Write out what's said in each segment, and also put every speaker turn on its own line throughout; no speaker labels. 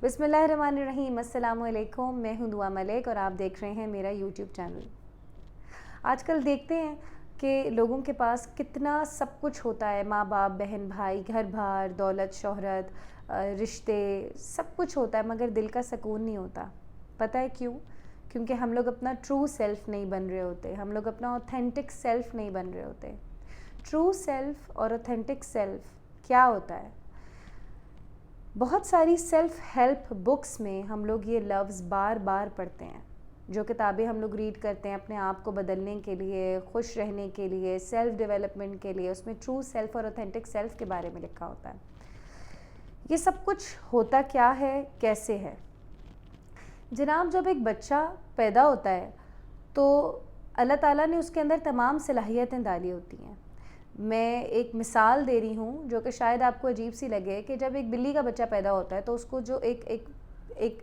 بسم اللہ الرحمن الرحیم، السلام علیکم، میں ہوں دعا ملک اور آپ دیکھ رہے ہیں میرا یوٹیوب چینل۔ آج کل دیکھتے ہیں کہ لوگوں کے پاس کتنا سب کچھ ہوتا ہے، ماں باپ، بہن بھائی، گھر بار، دولت، شہرت، رشتے، سب کچھ ہوتا ہے، مگر دل کا سکون نہیں ہوتا۔ پتہ ہے کیوں؟ کیونکہ ہم لوگ اپنا ٹرو سیلف نہیں بن رہے ہوتے، ہم لوگ اپنا اوتھینٹک سیلف نہیں بن رہے ہوتے۔ ٹرو سیلف اور اوتھینٹک سیلف کیا ہوتا ہے؟ بہت ساری سیلف ہیلپ بکس میں ہم لوگ یہ لفظ بار بار پڑھتے ہیں، جو کتابیں ہم لوگ ریڈ کرتے ہیں اپنے آپ کو بدلنے کے لیے، خوش رہنے کے لیے، سیلف ڈیولپمنٹ کے لیے، اس میں ٹرو سیلف اور اوتھینٹک سیلف کے بارے میں لکھا ہوتا ہے۔ یہ سب کچھ ہوتا کیا ہے، کیسے ہے؟ جناب، جب ایک بچہ پیدا ہوتا ہے تو اللہ تعالیٰ نے اس کے اندر تمام صلاحیتیں ڈالی ہوتی ہیں۔ میں ایک مثال دے رہی ہوں جو کہ شاید آپ کو عجیب سی لگے، کہ جب ایک بلی کا بچہ پیدا ہوتا ہے تو اس کو جو ایک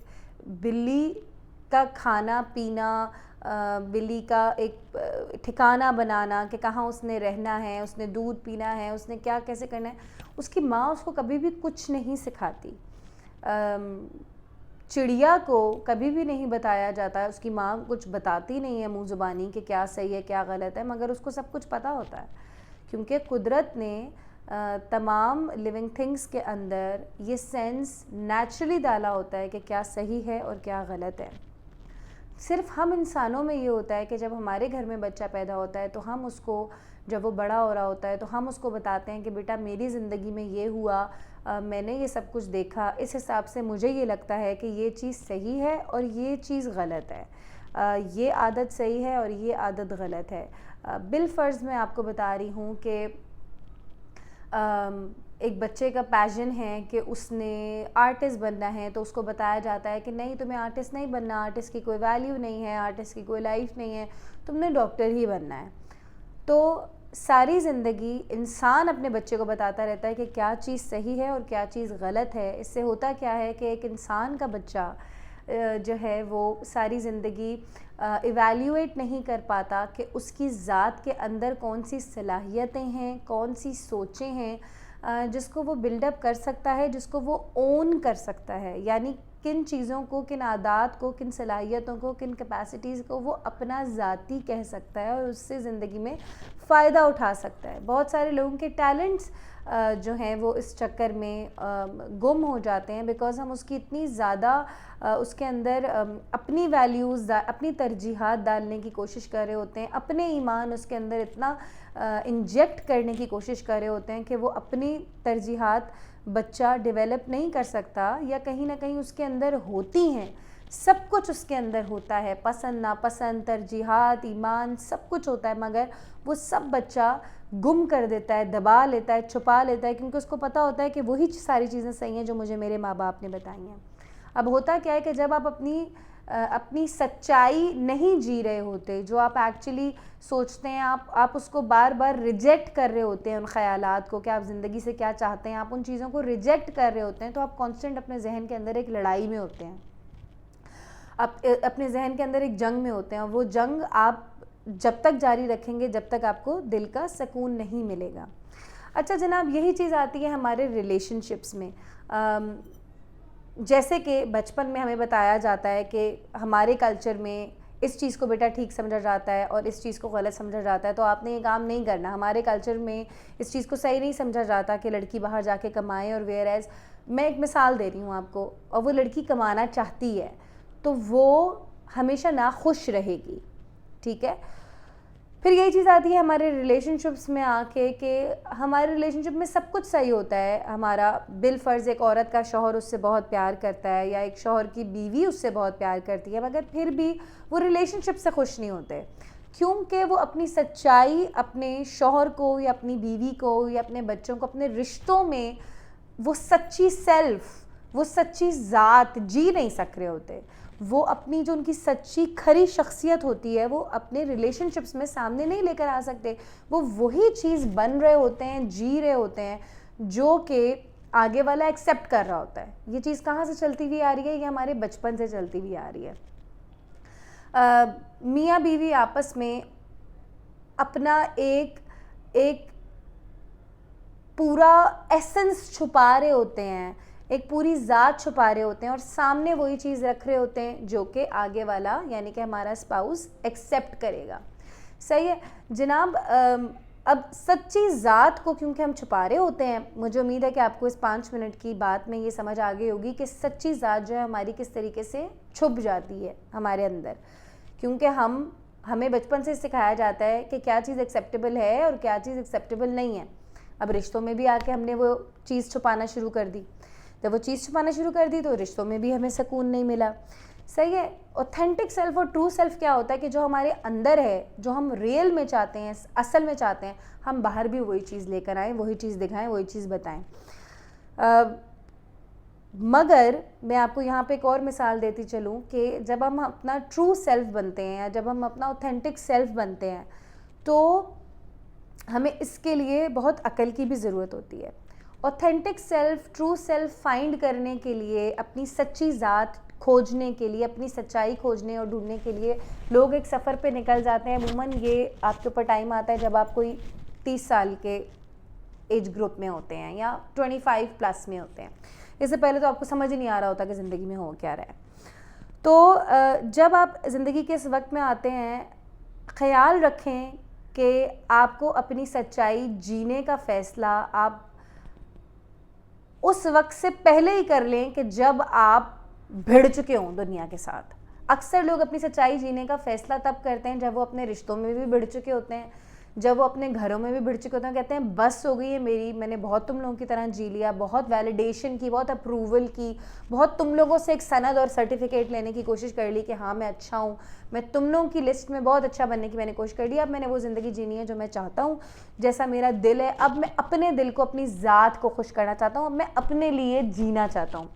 بلی کا کھانا پینا، بلی کا ایک ٹھکانہ بنانا کہ کہاں اس نے رہنا ہے، اس نے دودھ پینا ہے، اس نے کیا کیسے کرنا ہے، اس کی ماں اس کو کبھی بھی کچھ نہیں سکھاتی۔ چڑیا کو کبھی بھی نہیں بتایا جاتا ہے، اس کی ماں کچھ بتاتی نہیں ہے منہ زبانی کہ کیا صحیح ہے کیا غلط ہے، مگر اس کو سب کچھ پتہ ہوتا ہے، کیونکہ قدرت نے تمام لیونگ تھنگس کے اندر یہ سینس نیچرلی ڈالا ہوتا ہے کہ کیا صحیح ہے اور کیا غلط ہے۔ صرف ہم انسانوں میں یہ ہوتا ہے کہ جب ہمارے گھر میں بچہ پیدا ہوتا ہے تو ہم اس کو، جب وہ بڑا ہو رہا ہوتا ہے تو ہم اس کو بتاتے ہیں کہ بیٹا میری زندگی میں یہ ہوا، میں نے یہ سب کچھ دیکھا، اس حساب سے مجھے یہ لگتا ہے کہ یہ چیز صحیح ہے اور یہ چیز غلط ہے، یہ عادت صحیح ہے اور یہ عادت غلط ہے۔ بالفرض میں آپ کو بتا رہی ہوں کہ ایک بچے کا پیشن ہے کہ اس نے آرٹسٹ بننا ہے، تو اس کو بتایا جاتا ہے کہ نہیں، تمہیں آرٹسٹ نہیں بننا، آرٹسٹ کی کوئی ویلیو نہیں ہے، آرٹسٹ کی کوئی لائف نہیں ہے، تم نے ڈاکٹر ہی بننا ہے۔ تو ساری زندگی انسان اپنے بچے کو بتاتا رہتا ہے کہ کیا چیز صحیح ہے اور کیا چیز غلط ہے۔ اس سے ہوتا کیا ہے کہ ایک انسان کا بچہ جو ہے وہ ساری زندگی ایویلیویٹ نہیں کر پاتا کہ اس کی ذات کے اندر کون سی صلاحیتیں ہیں، کون سی سوچیں ہیں جس کو وہ بلڈ اپ کر سکتا ہے، جس کو وہ اون کر سکتا ہے، یعنی کن چیزوں کو، کن عادات کو، کن صلاحیتوں کو، کن کیپیسٹیز کو وہ اپنا ذاتی کہہ سکتا ہے اور اس سے زندگی میں فائدہ اٹھا سکتا ہے۔ بہت سارے لوگوں کے ٹیلنٹس جو ہیں وہ اس چکر میں گم ہو جاتے ہیں، بیکاز ہم اس کی اتنی زیادہ اس کے اندر اپنی ویلیوز، اپنی ترجیحات ڈالنے کی کوشش کر رہے ہوتے ہیں، اپنے ایمان اس کے اندر اتنا انجیکٹ کرنے کی کوشش کر رہے ہوتے ہیں کہ وہ اپنی ترجیحات بچہ ڈیولپ نہیں کر سکتا، یا کہیں نہ کہیں اس کے اندر ہوتی ہیں، سب کچھ اس کے اندر ہوتا ہے، پسند ناپسند، ترجیحات، ایمان، سب کچھ ہوتا ہے، مگر وہ سب بچہ گم کر دیتا ہے، دبا لیتا ہے، چھپا لیتا ہے، کیونکہ اس کو پتہ ہوتا ہے کہ وہی ساری چیزیں صحیح ہیں جو مجھے میرے ماں باپ نے بتائی ہیں۔ اب ہوتا کیا ہے کہ جب آپ اپنی سچائی نہیں جی رہے ہوتے، جو آپ ایکچولی سوچتے ہیں، آپ اس کو بار بار ریجیکٹ کر رہے ہوتے ہیں، ان خیالات کو کہ آپ زندگی سے کیا چاہتے ہیں، آپ ان چیزوں کو ریجیکٹ کر رہے ہوتے ہیں، تو آپ کانسٹنٹ اپنے ذہن کے اندر ایک لڑائی میں ہوتے ہیں، آپ اپنے ذہن کے اندر ایک جنگ میں ہوتے ہیں، اور وہ جنگ آپ جب تک جاری رکھیں گے جب تک آپ کو دل کا سکون نہیں ملے گا۔ اچھا جناب، یہی چیز آتی ہے ہمارے ریلیشن شپس میں۔ جیسے کہ بچپن میں ہمیں بتایا جاتا ہے کہ ہمارے کلچر میں اس چیز کو بیٹا ٹھیک سمجھا جاتا ہے اور اس چیز کو غلط سمجھا جاتا ہے، تو آپ نے یہ کام نہیں کرنا۔ ہمارے کلچر میں اس چیز کو صحیح نہیں سمجھا جاتا کہ لڑکی باہر جا کے کمائے، اور ویئر ایز میں ایک مثال دے رہی ہوں آپ کو، اور وہ لڑکی کمانا چاہتی ہے تو وہ ہمیشہ ناخوش رہے گی، ٹھیک ہے؟ پھر یہی چیز آتی ہے ہمارے ریلیشن شپس میں آ کے کہ ہمارے ریلیشن شپ میں سب کچھ صحیح ہوتا ہے، ہمارا بالفرض ایک عورت کا شوہر اس سے بہت پیار کرتا ہے، یا ایک شوہر کی بیوی اس سے بہت پیار کرتی ہے، مگر پھر بھی وہ ریلیشن شپ سے خوش نہیں ہوتے، کیونکہ وہ اپنی سچائی اپنے شوہر کو یا اپنی بیوی کو یا اپنے بچوں کو، اپنے رشتوں میں وہ سچی سیلف، وہ سچی ذات جی نہیں سک رہے ہوتے، وہ اپنی جو ان کی سچی کھری شخصیت ہوتی ہے وہ اپنے ریلیشن شپس میں سامنے نہیں لے کر آ سکتے، وہ وہی چیز بن رہے ہوتے ہیں، جی رہے ہوتے ہیں جو کہ آگے والا ایکسیپٹ کر رہا ہوتا ہے۔ یہ چیز کہاں سے چلتی ہوئی آ رہی ہے؟ یہ ہمارے بچپن سے چلتی ہوئی آ رہی ہے۔ میاں بیوی آپس میں اپنا ایک پورا ایسنس چھپا رہے ہوتے ہیں، ایک پوری ذات چھپا رہے ہوتے ہیں اور سامنے وہی چیز رکھ رہے ہوتے ہیں جو کہ آگے والا یعنی کہ ہمارا اسپاؤس ایکسیپٹ کرے گا. صحیح ہے جناب. اب سچی ذات کو کیونکہ ہم چھپا رہے ہوتے ہیں, مجھے امید ہے کہ آپ کو اس 5 منٹ کی بات میں یہ سمجھ آ گئی ہوگی کہ سچی ذات جو ہے ہماری کس طریقے سے چھپ جاتی ہے ہمارے اندر, کیونکہ ہمیں بچپن سے سکھایا جاتا ہے کہ کیا چیز ایکسیپٹیبل ہے اور کیا چیز ایکسیپٹیبل نہیں ہے. اب رشتوں میں بھی آ کے ہم نے وہ چیز چھپانا شروع کر دی, جب وہ چیز چھپانا شروع کر دی تو رشتوں میں بھی ہمیں سکون نہیں ملا. صحیح ہے. اوتھینٹک سیلف اور ٹرو سیلف کیا ہوتا ہے کہ جو ہمارے اندر ہے, جو ہم ریئل میں چاہتے ہیں, اصل میں چاہتے ہیں, ہم باہر بھی وہی چیز لے کر آئیں, وہی چیز دکھائیں, وہی چیز بتائیں. مگر میں آپ کو یہاں پہ ایک اور مثال دیتی چلوں کہ جب ہم اپنا ٹرو سیلف بنتے ہیں یا جب ہم اپنا اوتھینٹک سیلف بنتے ہیں تو ہمیں اس کے لیے بہت عقل کی بھی ضرورت ہوتی ہے. Authentic self, true self find کرنے کے لیے, اپنی سچی ذات کھوجنے کے لیے, اپنی سچائی کھوجنے اور ڈھونڈنے کے لیے لوگ ایک سفر پہ نکل جاتے ہیں. عموماً یہ آپ کے اوپر ٹائم آتا ہے جب آپ کوئی 30 سال کے ایج گروپ میں ہوتے ہیں یا 25+ میں ہوتے ہیں. اس سے پہلے تو آپ کو سمجھ ہی نہیں آ رہا ہوتا کہ زندگی میں ہو کیا رہا ہے. تو جب آپ زندگی کے اس وقت میں آتے ہیں, خیال رکھیں کہ آپ کو اپنی سچائی جینے کا فیصلہ آپ اس وقت سے پہلے ہی کر لیں کہ جب آپ بھڑ چکے ہوں دنیا کے ساتھ. اکثر لوگ اپنی سچائی جینے کا فیصلہ تب کرتے ہیں جب وہ اپنے رشتوں میں بھی بھڑ چکے ہوتے ہیں, جب وہ اپنے گھروں میں بھی بھڑ چکے ہوتے ہیں. کہتے ہیں بس ہو گئی ہے میری, میں نے بہت تم لوگوں کی طرح جی لیا, بہت ویلیڈیشن کی, بہت اپروول کی, بہت تم لوگوں سے ایک سند اور سرٹیفکیٹ لینے کی کوشش کر لی کہ ہاں میں اچھا ہوں, میں تم لوگوں کی لسٹ میں بہت اچھا بننے کی میں نے کوشش کر لی, اب میں نے وہ زندگی جینی ہے جو میں چاہتا ہوں, جیسا میرا دل ہے. اب میں اپنے دل کو, اپنی ذات کو خوش کرنا چاہتا ہوں, اب میں اپنے لیے جینا چاہتا ہوں.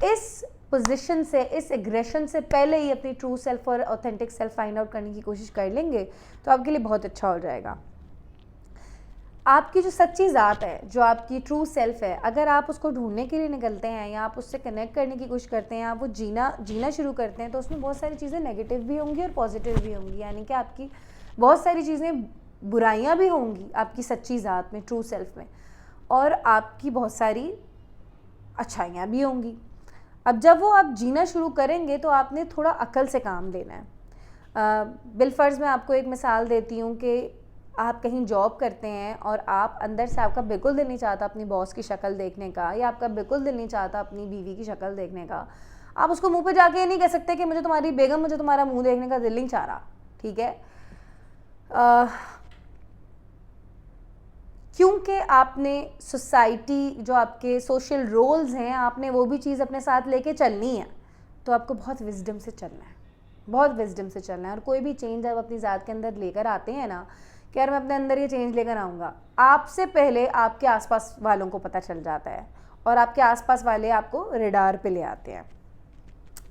اس پوزیشن سے, اس ایگریشن سے پہلے ہی اپنی ٹرو سیلف اور اوتھینٹک سیلف فائنڈ آؤٹ کرنے کی کوشش کر لیں گے تو آپ کے لیے بہت اچھا ہو جائے گا. آپ کی جو سچی ذات ہے, جو آپ کی ٹرو سیلف ہے, اگر آپ اس کو ڈھونڈنے کے لیے نکلتے ہیں یا آپ اس سے کنیکٹ کرنے کی کوشش کرتے ہیں, آپ وہ جینا شروع کرتے ہیں, تو اس میں بہت ساری چیزیں نیگیٹو بھی ہوں گی اور پازیٹیو بھی ہوں گی. یعنی کہ آپ کی بہت ساری چیزیں, برائیاں بھی ہوں گی آپ کی سچی ذات میں, ٹرو سیلف میں, اور آپ کی بہت ساری اچھائیاں بھی ہوں گی. اب جب وہ آپ جینا شروع کریں گے تو آپ نے تھوڑا عقل سے کام لینا ہے. بالفرض میں آپ کو ایک مثال دیتی ہوں کہ آپ کہیں جاب کرتے ہیں اور آپ اندر سے, آپ کا بالکل دل نہیں چاہتا اپنی باس کی شکل دیکھنے کا, یا آپ کا بالکل دل نہیں چاہتا اپنی بیوی کی شکل دیکھنے کا. آپ اس کو منہ پہ جا کے یہ نہیں کہہ سکتے کہ مجھے تمہاری بیگم, مجھے تمہارا منہ دیکھنے کا دل نہیں چاہ رہا. ٹھیک ہے, کیونکہ آپ نے سوسائٹی, جو آپ کے سوشل رولز ہیں, آپ نے وہ بھی چیز اپنے ساتھ لے کے چلنی ہے, تو آپ کو بہت وزڈم سے چلنا ہے, بہت وزڈم سے چلنا ہے. اور کوئی بھی چینج آپ اپنی ذات کے اندر لے کر آتے ہیں نا, کہ یار میں اپنے اندر یہ چینج لے کر آؤں گا, آپ سے پہلے آپ کے آس پاس والوں کو پتہ چل جاتا ہے, اور آپ کے آس پاس والے آپ کو ریڈار پہ لے آتے ہیں.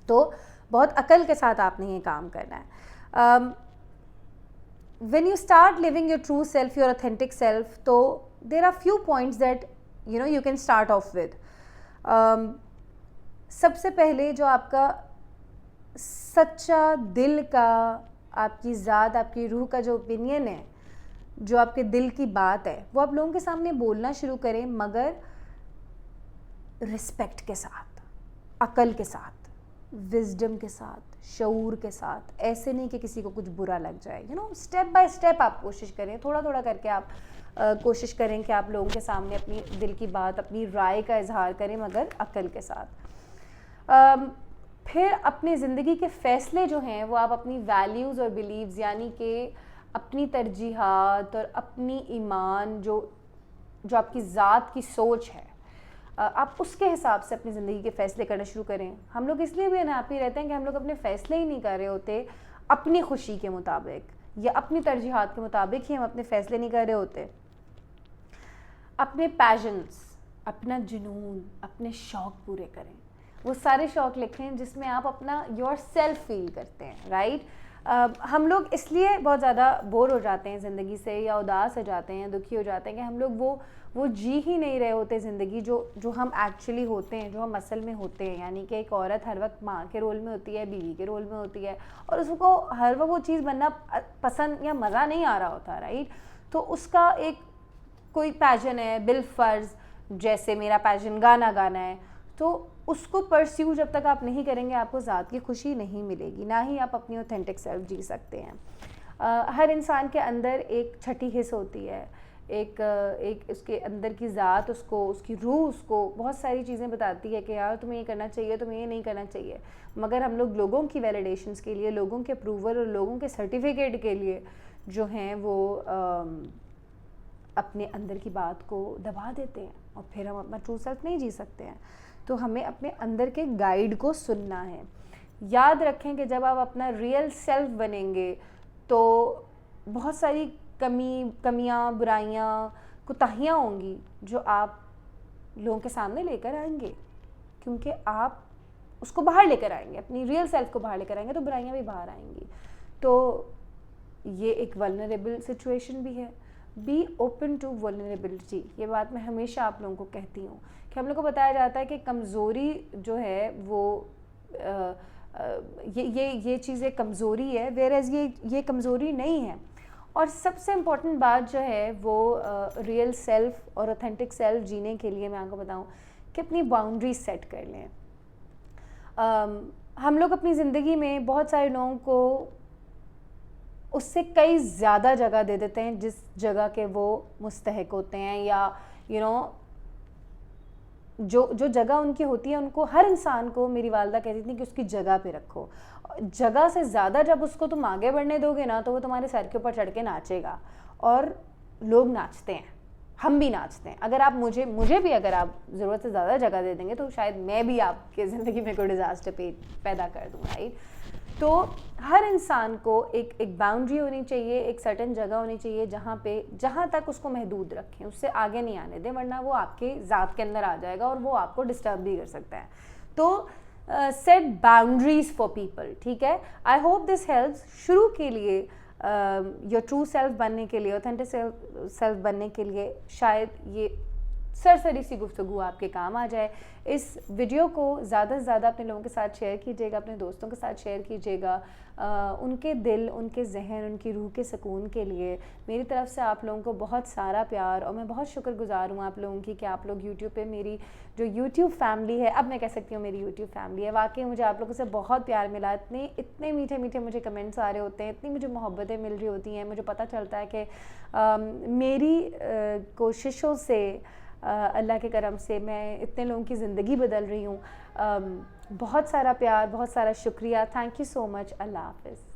تو بہت عقل کے ساتھ آپ نے یہ کام کرنا ہے. When you start living your true self, your authentic self, so there are few points that you can start off with. سب سے پہلے جو آپ کا سچا دل کا, آپ کی ذات, آپ کی روح کا جو اوپینین ہے, جو آپ کے دل کی بات ہے, وہ آپ لوگوں کے سامنے بولنا شروع کریں, مگر رسپیکٹ کے ساتھ, عقل کے ساتھ, وزڈم کے ساتھ, شعور کے ساتھ. ایسے نہیں کہ کسی کو کچھ برا لگ جائے. اسٹیپ بائی اسٹیپ آپ کوشش کریں, تھوڑا تھوڑا کر کے آپ کوشش کریں کہ آپ لوگوں کے سامنے اپنی دل کی بات, اپنی رائے کا اظہار کریں, مگر عقل کے ساتھ. پھر اپنی زندگی کے فیصلے جو ہیں وہ آپ اپنی ویلیوز اور بیلیوز, یعنی کہ اپنی ترجیحات اور اپنی ایمان, جو آپ کی ذات کی سوچ ہے, آپ اس کے حساب سے اپنی زندگی کے فیصلے کرنا شروع کریں. ہم لوگ اس لیے بھی انہیپی رہتے ہیں کہ ہم لوگ اپنے فیصلے ہی نہیں کر رہے ہوتے اپنی خوشی کے مطابق یا اپنی ترجیحات کے مطابق ہی ہم اپنے فیصلے نہیں کر رہے ہوتے. اپنے پیشنز, اپنا جنون, اپنے شوق پورے کریں. وہ سارے شوق لکھیں جس میں آپ اپنا یور سیلف فیل کرتے ہیں, رائٹ. ہم لوگ اس لیے بہت زیادہ بور ہو جاتے ہیں زندگی سے, یا اداس ہو جاتے ہیں, دکھی ہو جاتے ہیں, کہ ہم لوگ وہ جی ہی نہیں رہے ہوتے زندگی جو ہم ایکچولی ہوتے ہیں, جو ہم اصل میں ہوتے ہیں. یعنی کہ ایک عورت ہر وقت ماں کے رول میں ہوتی ہے, بیوی کے رول میں ہوتی ہے, اور اس کو ہر وقت وہ چیز بننا پسند یا مزہ نہیں آ رہا ہوتا, رائٹ. تو اس کا ایک کوئی پیشن ہے, بالفرض جیسے میرا پیشن گانا گانا ہے، تو اس کو پرسیو جب تک آپ نہیں کریں گے آپ کو ذات کی خوشی نہیں ملے گی، نہ ہی آپ اپنی اوتھینٹک سیلف جی سکتے ہیں۔ ہر انسان کے اندر ایک چھٹی حص ہوتی ہے، ایک اس کے اندر کی ذات اس کو، اس کی روح اس کو بہت ساری چیزیں بتاتی ہے کہ یار تمہیں یہ کرنا چاہیے، تمہیں یہ نہیں کرنا چاہیے، مگر ہم لوگ لوگوں کی ویلیڈیشنز کے لیے، لوگوں کے اپروول اور لوگوں کے سرٹیفکیٹ کے لیے جو ہیں وہ اپنے اندر کی بات کو دبا دیتے ہیں، اور پھر ہم اپنا ٹرو سیلف نہیں جی سکتے ہیں۔ تو ہمیں اپنے اندر کے گائیڈ کو سننا ہے۔ یاد رکھیں کہ جب آپ اپنا ریئل سیلف بنیں گے تو بہت ساری کمیاں، برائیاں، کوتاہیاں ہوں گی جو آپ لوگوں کے سامنے لے کر آئیں گے، کیونکہ آپ اس کو باہر لے کر آئیں گے، اپنی ریئل سیلف کو باہر لے کر آئیں گے تو برائیاں بھی باہر آئیں گی۔ تو یہ ایک ولنریبل سچویشن بھی ہے۔ بی اوپن ٹو ولنریبلٹی، یہ بات میں ہمیشہ آپ لوگوں کو کہتی ہوں کہ ہم لوگ کو بتایا جاتا ہے کہ کمزوری جو ہے وہ یہ چیز ایک کمزوری ہے، ویئر یہ کمزوری نہیں ہے۔ اور سب سے امپورٹنٹ بات جو ہے وہ ریئل سیلف اور اوتھینٹک سیلف جینے کے لیے میں آپ کو بتاؤں کہ اپنی باؤنڈریز سیٹ کر لیں۔ ہم لوگ اپنی زندگی میں بہت سارے لوگوں کو اس سے کئی زیادہ جگہ دے دیتے ہیں جس جگہ کے وہ مستحق ہوتے ہیں، یا جو جگہ ان کی ہوتی ہے، ان کو ہر انسان کو، میری والدہ کہتی تھی کہ اس کی جگہ پہ رکھو۔ جگہ سے زیادہ جب اس کو تم آگے بڑھنے دو گے نا تو وہ تمہارے سر کے اوپر چڑھ کے ناچے گا، اور لوگ ناچتے ہیں، ہم بھی ناچتے ہیں۔ اگر آپ مجھے بھی اگر آپ ضرورت سے زیادہ جگہ دے دیں گے تو شاید میں بھی آپ کے زندگی میں کوئی ڈیزاسٹر پیدا کر دوں، رائٹ؟ تو ہر انسان کو ایک باؤنڈری ہونی چاہیے، ایک سرٹن جگہ ہونی چاہیے جہاں تک اس کو محدود رکھیں، اس سے آگے نہیں آنے دیں، ورنہ وہ آپ کے ذات کے اندر آ جائے گا اور وہ آپ کو ڈسٹرب بھی کر سکتا ہے۔ تو سیٹ باؤنڈریز فار پیپل، ٹھیک ہے؟ آئی ہوپ دس ہیلپس شروع کے لیے، یور ٹرو سیلف بننے کے لیے، اوتھینٹک سیلف بننے کے لیے شاید یہ سرسری سی گفتگو آپ کے کام آ جائے۔ اس ویڈیو کو زیادہ سے زیادہ اپنے لوگوں کے ساتھ شیئر کیجیے گا، اپنے دوستوں کے ساتھ شیئر کیجیے گا، ان کے دل، ان کے ذہن، ان کی روح کے سکون کے لیے میری طرف سے آپ لوگوں کو بہت سارا پیار، اور میں بہت شکر گزار ہوں آپ لوگوں کی کہ آپ لوگ یوٹیوب پہ میری جو یوٹیوب فیملی ہے، اب میں کہہ سکتی ہوں میری یوٹیوب فیملی ہے، واقعی مجھے آپ لوگوں سے بہت پیار ملا، اتنے میٹھے میٹھے مجھے کمنٹس آ رہے ہوتے ہیں، اتنی مجھے محبتیں مل رہی ہوتی ہیں، مجھے پتہ چلتا ہے کہ میری کوششوں سے، اللہ کے کرم سے میں اتنے لوگوں کی زندگی بدل رہی ہوں۔ بہت سارا پیار، بہت سارا شکریہ، تھینک یو سو مچ، اللہ حافظ۔